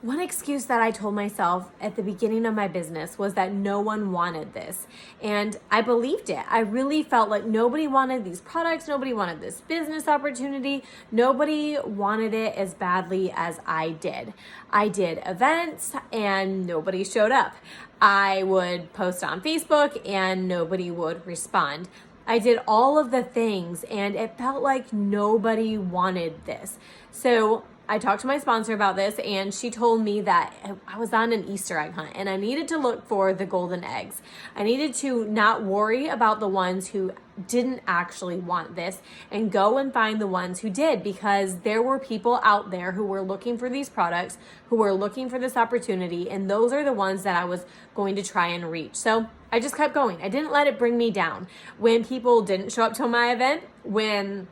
One excuse that I told myself at the beginning of my business was that no one wanted this. And I believed it. I really felt like nobody wanted these products, nobody wanted this business opportunity, nobody wanted it as badly as I did. I did events and nobody showed up. I would post on Facebook and nobody would respond. I did all of the things and it felt like nobody wanted this. So I talked to my sponsor about this and she told me that I was on an Easter egg hunt and I needed to look for the golden eggs. I needed to not worry about the ones who didn't actually want this and go and find the ones who did, because there were people out there who were looking for these products, who were looking for this opportunity, and those are the ones that I was going to try and reach. So I just kept going. I didn't let it bring me down. When people didn't show up to my event, when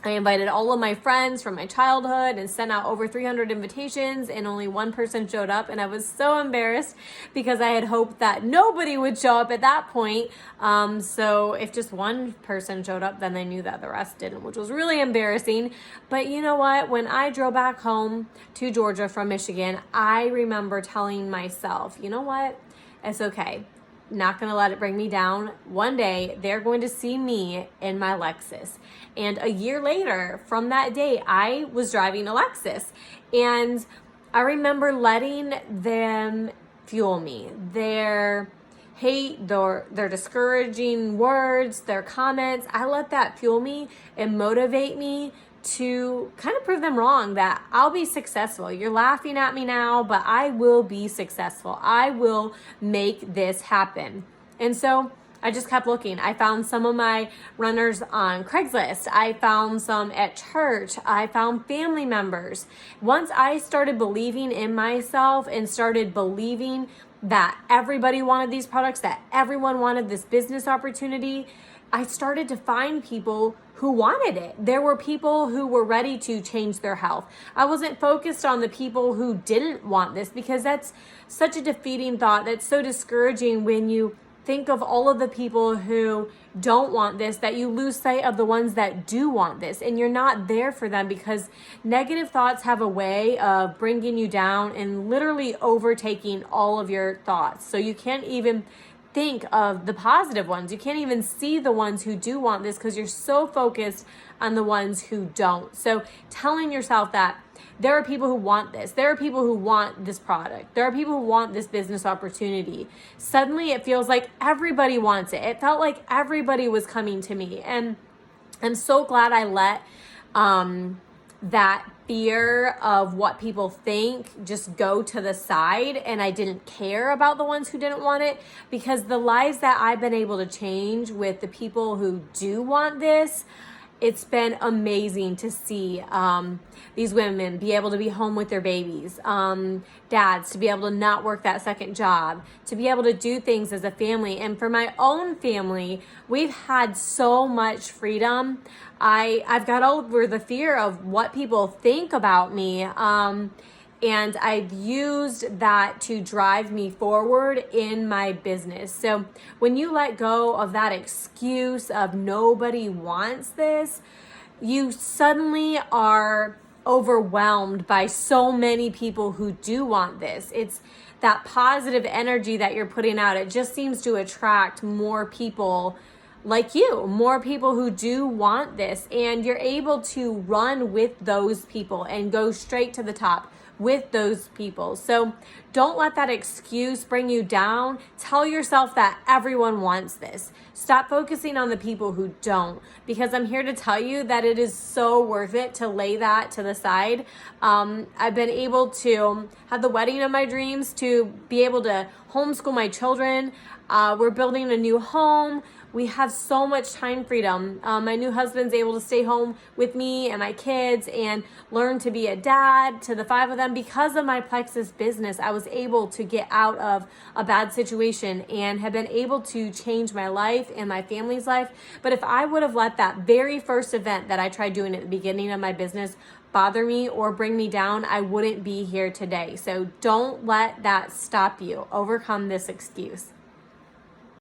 I invited all of my friends from my childhood and sent out over 300 invitations and only one person showed up, and I was so embarrassed because I had hoped that nobody would show up at that point. So if just one person showed up, then they knew that the rest didn't, which was really embarrassing. But you know what? When I drove back home to Georgia from Michigan, I remember telling myself, you know what? It's okay. Not going to let it bring me down. One day they're going to see me in my Lexus. And a year later from that day, I was driving a Lexus. And I remember letting them fuel me. Their hate, their discouraging words, their comments, I let that fuel me and motivate me to kind of prove them wrong, that I'll be successful. You're laughing at me now, but I will be successful. I will make this happen. And so I just kept looking. I found some of my runners on Craigslist. I found some at church. I found family members. Once I started believing in myself and started believing that everybody wanted these products, that everyone wanted this business opportunity, I started to find people who wanted it. There were people who were ready to change their health. I wasn't focused on the people who didn't want this, because that's such a defeating thought. That's so discouraging when you think of all of the people who don't want this, that you lose sight of the ones that do want this, and you're not there for them, because negative thoughts have a way of bringing you down and literally overtaking all of your thoughts. So you can't even think of the positive ones. You can't even see the ones who do want this because you're so focused on the ones who don't. So telling yourself that there are people who want this, there are people who want this product, there are people who want this business opportunity. Suddenly it feels like everybody wants it. It felt like everybody was coming to me. And I'm so glad I let that fear of what people think just go to the side, and I didn't care about the ones who didn't want it, because the lives that I've been able to change with the people who do want this, it's been amazing to see these women be able to be home with their babies, dads to be able to not work that second job, to be able to do things as a family. And for my own family, we've had so much freedom. I've got over the fear of what people think about me. And I've used that to drive me forward in my business. So when you let go of that excuse of nobody wants this, you suddenly are overwhelmed by so many people who do want this. It's that positive energy that you're putting out. It just seems to attract more people like you, more people who do want this, and you're able to run with those people and go straight to the top with those people. So don't let that excuse bring you down. Tell yourself that everyone wants this. Stop focusing on the people who don't, because I'm here to tell you that it is so worth it to lay that to the side. I've been able to have the wedding of my dreams, to be able to homeschool my children. We're building a new home. We have so much time freedom. My new husband's able to stay home with me and my kids and learn to be a dad to the 5 of them. Because of my Plexus business, I was able to get out of a bad situation and have been able to change my life and my family's life. But if I would have let that very first event that I tried doing at the beginning of my business bother me or bring me down, I wouldn't be here today. So don't let that stop you. Overcome this excuse.